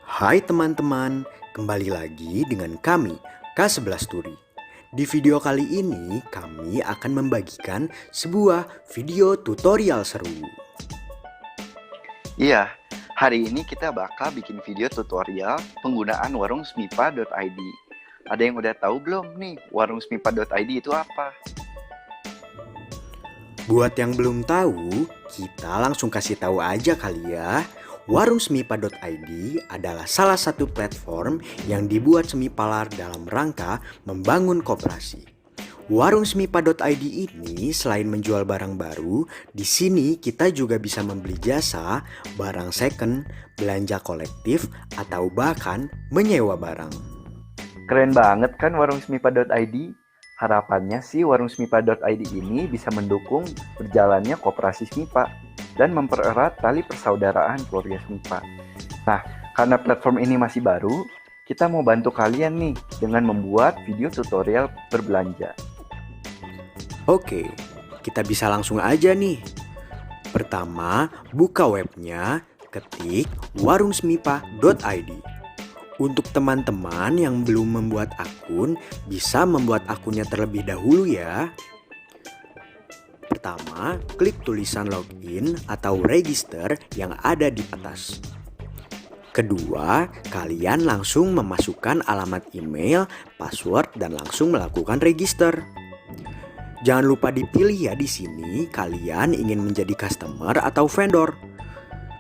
Hai teman-teman, kembali lagi dengan kami, K11 Turi. Di video kali ini, kami akan membagikan sebuah video tutorial seru. Iya, hari ini kita bakal bikin video tutorial penggunaan warung smipa.id. Ada yang udah tahu belum nih warung smipa.id itu apa? Buat yang belum tahu, kita langsung kasih tahu aja kali ya. Warung Smipa.id adalah salah satu platform yang dibuat Semipalar dalam rangka membangun koperasi. Warung Smipa.id ini selain menjual barang baru, di sini kita juga bisa membeli jasa, barang second, belanja kolektif, atau bahkan menyewa barang. Keren banget kan warung smipa.id? Harapannya sih warung smipa.id ini bisa mendukung berjalannya koperasi Smipa dan mempererat tali persaudaraan keluarga Smipa. Nah, karena platform ini masih baru, kita mau bantu kalian nih dengan membuat video tutorial berbelanja. Oke, kita bisa langsung aja nih. Pertama, buka webnya, ketik warungsmipa.id. Untuk teman-teman yang belum membuat akun, bisa membuat akunnya terlebih dahulu ya. Pertama, klik tulisan login atau register yang ada di atas. Kedua, kalian langsung memasukkan alamat email, password, dan langsung melakukan register. Jangan lupa dipilih ya di sini kalian ingin menjadi customer atau vendor.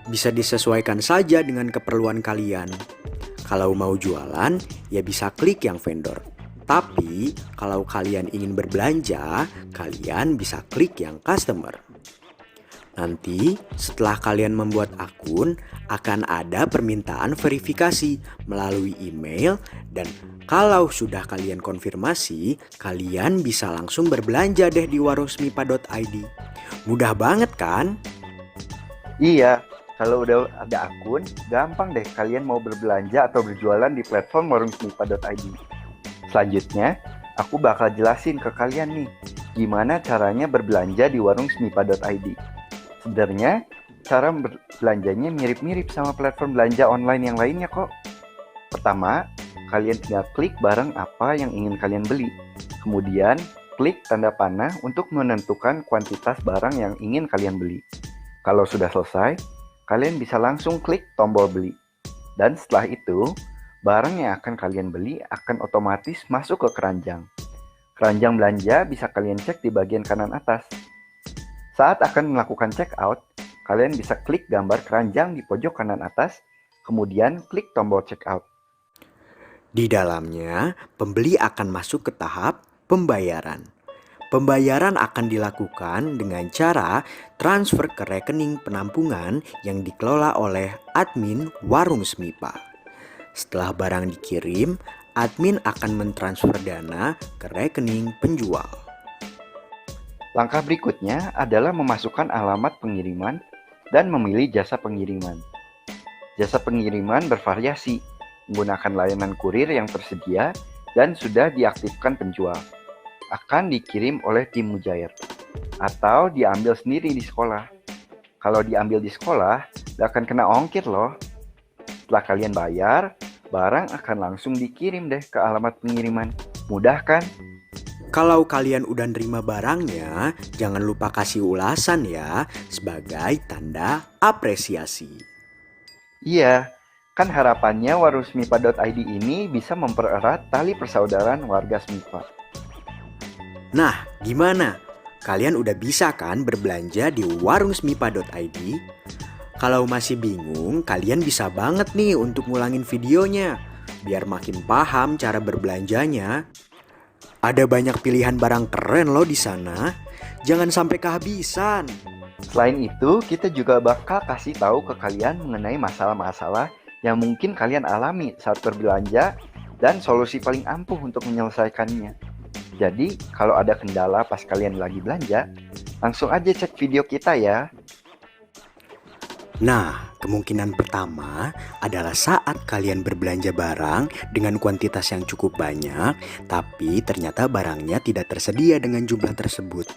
Bisa disesuaikan saja dengan keperluan kalian. Kalau mau jualan, ya bisa klik yang vendor. Tapi, kalau kalian ingin berbelanja, kalian bisa klik yang customer. Nanti, setelah kalian membuat akun, akan ada permintaan verifikasi melalui email dan kalau sudah kalian konfirmasi, kalian bisa langsung berbelanja deh di warungsmipa.id. Mudah banget kan? Iya, kalau udah ada akun, gampang deh kalian mau berbelanja atau berjualan di platform warungsmipa.id. Selanjutnya, aku bakal jelasin ke kalian nih, gimana caranya berbelanja di warungsmipa.id. Sebenarnya, cara berbelanjanya mirip-mirip sama platform belanja online yang lainnya kok. Pertama, kalian tinggal klik barang apa yang ingin kalian beli. Kemudian, klik tanda panah untuk menentukan kuantitas barang yang ingin kalian beli. Kalau sudah selesai, kalian bisa langsung klik tombol beli. Dan setelah itu, barang yang akan kalian beli akan otomatis masuk ke keranjang. Keranjang belanja bisa kalian cek di bagian kanan atas. Saat akan melakukan check out, kalian bisa klik gambar keranjang di pojok kanan atas, kemudian klik tombol check out. Di dalamnya, pembeli akan masuk ke tahap pembayaran. Pembayaran akan dilakukan dengan cara transfer ke rekening penampungan yang dikelola oleh admin warung Smipa. Setelah barang dikirim, admin akan mentransfer dana ke rekening penjual. Langkah berikutnya adalah memasukkan alamat pengiriman dan memilih jasa pengiriman. Jasa pengiriman bervariasi, menggunakan layanan kurir yang tersedia dan sudah diaktifkan penjual. Akan dikirim oleh tim mujair atau diambil sendiri di sekolah. Kalau diambil di sekolah, akan kena ongkir loh. Setelah kalian bayar, barang akan langsung dikirim deh ke alamat pengiriman. Mudah kan? Kalau kalian udah nerima barangnya, jangan lupa kasih ulasan ya sebagai tanda apresiasi. Iya, kan harapannya warung smipa.id ini bisa mempererat tali persaudaraan warga Smipa. Nah, gimana? Kalian udah bisa kan berbelanja di warungsmipa.id? Kalau masih bingung, kalian bisa banget nih untuk ngulangin videonya, biar makin paham cara berbelanjanya. Ada banyak pilihan barang keren loh di sana. Jangan sampai kehabisan. Selain itu, kita juga bakal kasih tahu ke kalian mengenai masalah-masalah yang mungkin kalian alami saat berbelanja dan solusi paling ampuh untuk menyelesaikannya. Jadi, kalau ada kendala pas kalian lagi belanja, langsung aja cek video kita ya. Nah, kemungkinan pertama adalah saat kalian berbelanja barang dengan kuantitas yang cukup banyak, tapi ternyata barangnya tidak tersedia dengan jumlah tersebut.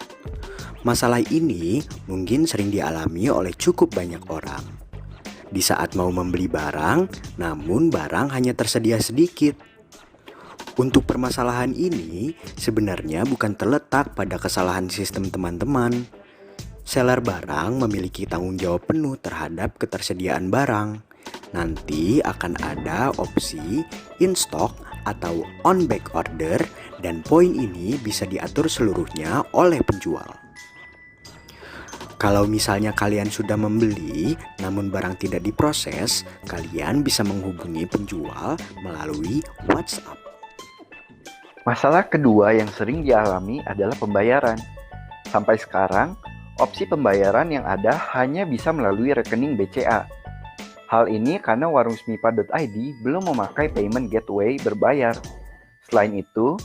Masalah ini mungkin sering dialami oleh cukup banyak orang. di saat mau membeli barang, namun barang hanya tersedia sedikit. Untuk permasalahan ini sebenarnya bukan terletak pada kesalahan sistem teman-teman. Seller barang memiliki tanggung jawab penuh terhadap ketersediaan barang. Nanti akan ada opsi in stock atau on back order dan poin ini bisa diatur seluruhnya oleh penjual. Kalau misalnya kalian sudah membeli namun barang tidak diproses, kalian bisa menghubungi penjual melalui WhatsApp. Masalah kedua yang sering dialami adalah pembayaran. Sampai sekarang, opsi pembayaran yang ada hanya bisa melalui rekening BCA. Hal ini karena warungsmipa.id belum memakai payment gateway berbayar. Selain itu,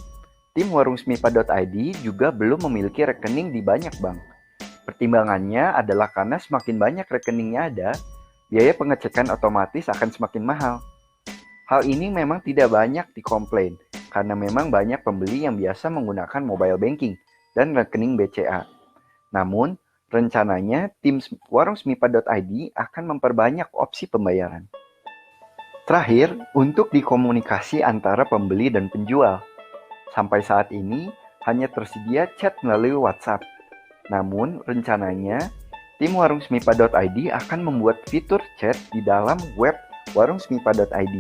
tim warungsmipa.id juga belum memiliki rekening di banyak bank. Pertimbangannya adalah karena semakin banyak rekeningnya ada, biaya pengecekan otomatis akan semakin mahal. Hal ini memang tidak banyak dikomplain, karena memang banyak pembeli yang biasa menggunakan mobile banking dan rekening BCA. Namun, rencananya tim warungsmipa.id akan memperbanyak opsi pembayaran. Terakhir, untuk dikomunikasi antara pembeli dan penjual. Sampai saat ini, hanya tersedia chat melalui WhatsApp. Namun, rencananya, tim warungsmipa.id akan membuat fitur chat di dalam web warungsmipa.id.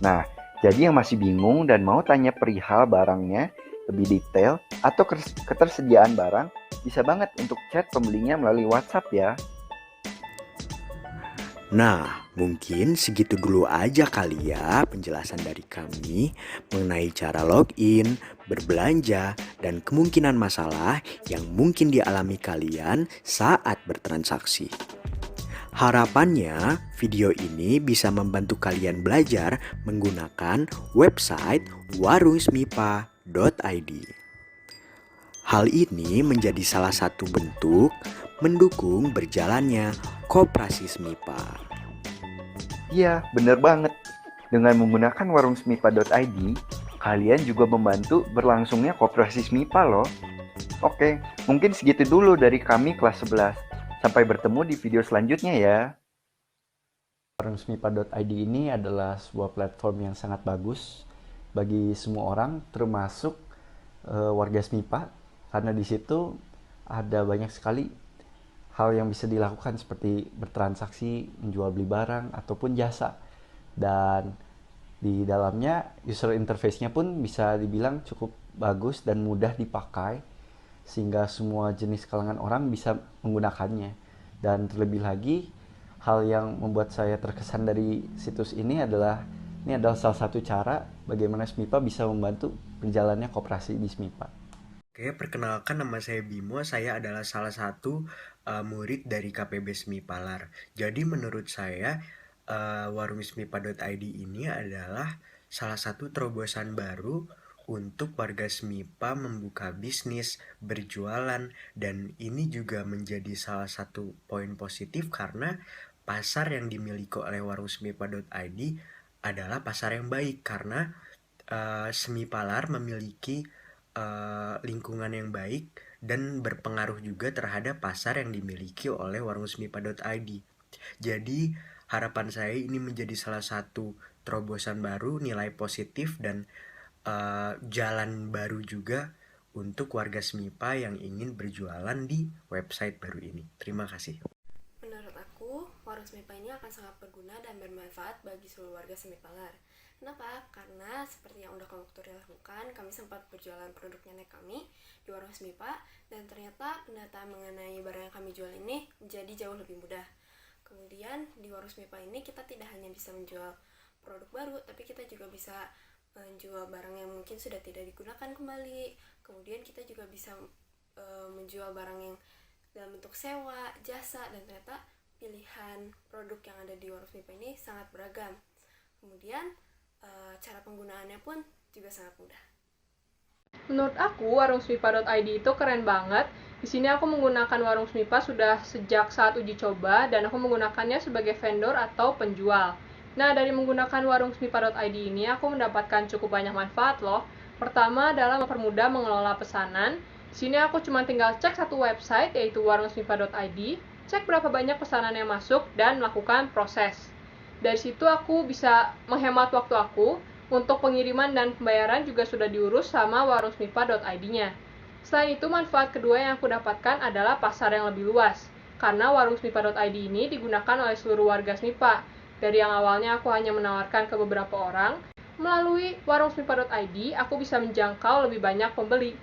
Nah, jadi yang masih bingung dan mau tanya perihal barangnya lebih detail atau ketersediaan barang, bisa banget untuk chat pembelinya melalui WhatsApp ya. Nah, mungkin segitu dulu aja kali ya penjelasan dari kami mengenai cara login, berbelanja, dan kemungkinan masalah yang mungkin dialami kalian saat bertransaksi. Harapannya, video ini bisa membantu kalian belajar menggunakan website warungsmipa.id. Hal ini menjadi salah satu bentuk mendukung berjalannya koperasi SMIPA. Iya, bener banget. Dengan menggunakan warungsmipa.id, kalian juga membantu berlangsungnya koperasi SMIPA loh. Oke, mungkin segitu dulu dari kami kelas 11. Sampai bertemu di video selanjutnya ya. Warungsmipa.id ini adalah sebuah platform yang sangat bagus bagi semua orang, termasuk warga SMIPA. Karena di situ ada banyak sekali hal yang bisa dilakukan seperti bertransaksi, menjual beli barang, ataupun jasa. Dan di dalamnya user interface-nya pun bisa dibilang cukup bagus dan mudah dipakai, sehingga semua jenis kalangan orang bisa menggunakannya. Dan terlebih lagi, hal yang membuat saya terkesan dari situs ini adalah salah satu cara bagaimana SMIPA bisa membantu berjalannya koperasi di SMIPA. Oke, perkenalkan nama saya Bimo, saya adalah salah satu murid dari KPB SMIPALAR. Jadi menurut saya warungsmipa.id ini adalah salah satu terobosan baru untuk warga SMIPA membuka bisnis, berjualan, dan ini juga menjadi salah satu poin positif karena pasar yang dimiliki oleh warungsmipa.id adalah pasar yang baik karena SMIPALAR memiliki lingkungan yang baik dan berpengaruh juga terhadap pasar yang dimiliki oleh warungsmipa.id. Jadi harapan saya ini menjadi salah satu terobosan baru, nilai positif dan jalan baru juga untuk warga SMIPA yang ingin berjualan di website baru ini. Terima kasih. Menurut aku, warung SMIPA ini akan sangat berguna dan bermanfaat bagi seluruh warga SMIPALAR. Kenapa? Karena seperti yang udah kamu lakukan, kami sempat berjualan produk nenek kami di warung SMIPA dan ternyata pendataan mengenai barang yang kami jual ini menjadi jauh lebih mudah. Kemudian di warung SMIPA ini kita tidak hanya bisa menjual produk baru, tapi kita juga bisa menjual barang yang mungkin sudah tidak digunakan kembali. Kemudian kita juga bisa menjual barang yang dalam bentuk sewa, jasa, dan ternyata pilihan produk yang ada di warung SMIPA ini sangat beragam. Kemudian cara penggunaannya pun juga sangat mudah. Menurut aku, warungsmipa.id itu keren banget. Di sini aku menggunakan warung SMIPA sudah sejak saat uji coba dan aku menggunakannya sebagai vendor atau penjual. Nah, dari menggunakan warungsmipa.id ini aku mendapatkan cukup banyak manfaat loh. Pertama adalah mempermudah mengelola pesanan. Di sini aku cuma tinggal cek satu website yaitu warungsmipa.id, cek berapa banyak pesanan yang masuk, dan melakukan proses. Dari situ aku bisa menghemat waktu aku, untuk pengiriman dan pembayaran juga sudah diurus sama warungsmipa.id-nya. Selain itu, manfaat kedua yang aku dapatkan adalah pasar yang lebih luas, karena warungsmipa.id ini digunakan oleh seluruh warga SMIPA. Dari yang awalnya aku hanya menawarkan ke beberapa orang, melalui warungsmipa.id aku bisa menjangkau lebih banyak pembeli.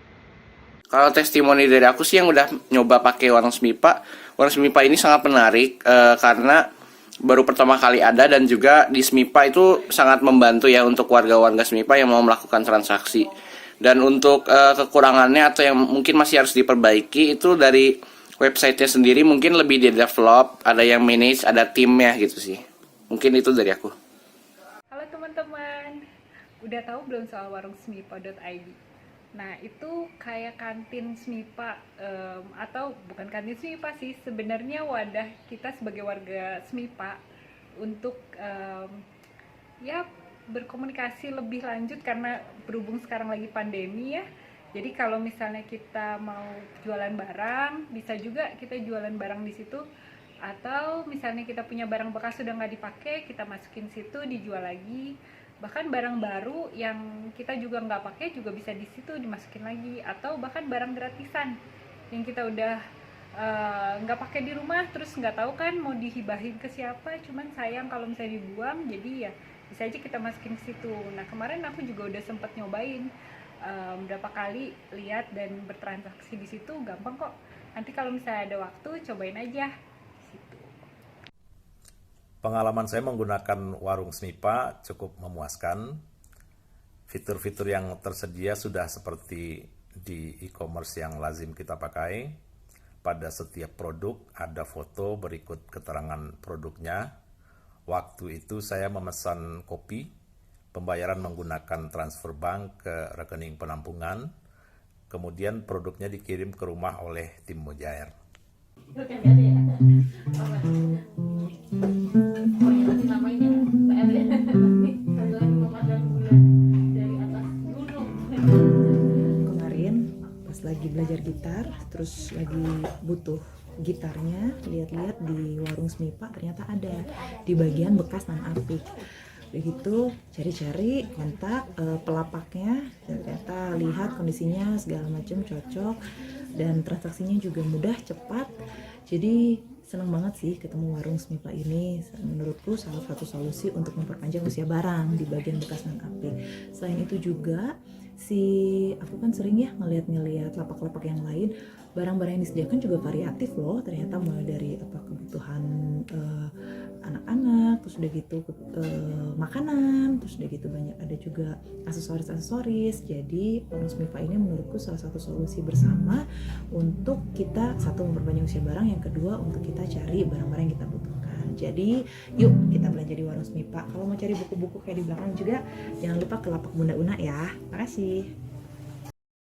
Kalau testimoni dari aku sih yang udah nyoba pakai Warung Smipa ini sangat menarik karena baru pertama kali ada dan juga di Smipa itu sangat membantu ya untuk warga-warga Smipa yang mau melakukan transaksi. Dan untuk kekurangannya atau yang mungkin masih harus diperbaiki itu dari websitenya sendiri mungkin lebih di-develop, ada yang manage, ada timnya gitu sih. Mungkin itu dari aku. Halo teman-teman, udah tahu belum soal warungsmipa.id? Nah, itu kayak kantin SMIPA, atau bukan kantin SMIPA sih, sebenarnya wadah kita sebagai warga SMIPA untuk ya berkomunikasi lebih lanjut karena berhubung sekarang lagi pandemi ya. Jadi kalau misalnya kita mau jualan barang, bisa juga kita jualan barang di situ. Atau misalnya kita punya barang bekas sudah nggak dipakai, kita masukin situ dijual lagi. Bahkan barang baru yang kita juga nggak pakai juga bisa di situ dimasukin lagi. Atau bahkan barang gratisan yang kita udah nggak pakai di rumah, terus nggak tahu kan mau dihibahin ke siapa, cuman sayang kalau misalnya dibuang, jadi ya bisa aja kita masukin ke situ. Nah, kemarin aku juga udah sempet nyobain berapa kali lihat dan bertransaksi di situ, gampang kok. Nanti kalau misalnya ada waktu cobain aja. Pengalaman saya menggunakan warung SMIPA cukup memuaskan. Fitur-fitur yang tersedia sudah seperti di e-commerce yang lazim kita pakai. Pada setiap produk ada foto berikut keterangan produknya. Waktu itu saya memesan kopi, pembayaran menggunakan transfer bank ke rekening penampungan, kemudian produknya dikirim ke rumah oleh tim Mujair. Kemarin pas lagi belajar gitar, terus lagi butuh gitarnya, lihat-lihat di warung SMIPA ternyata ada di bagian bekas nan apik. Begitu cari-cari kontak pelapaknya, ternyata lihat kondisinya segala macam cocok dan transaksinya juga mudah, cepat. Jadi senang banget sih ketemu warung SMIPA ini. Menurutku salah satu solusi untuk memperpanjang usia barang di bagian bekas nan apik. Selain itu juga aku kan sering ya ngeliat lapak-lapak yang lain, barang-barang yang disediakan juga variatif loh. Ternyata mulai dari kebutuhan anak-anak, terus udah gitu makanan, terus udah gitu banyak ada juga aksesoris. Jadi warung SMIPA ini menurutku salah satu solusi bersama untuk kita, satu memperpanjang usia barang, yang kedua untuk kita cari barang-barang yang kita butuhkan. Jadi yuk kita belanja di warung SMIPA. Kalau mau cari buku-buku kayak di belakang juga, jangan lupa ke lapak Bunda Una ya. Makasih.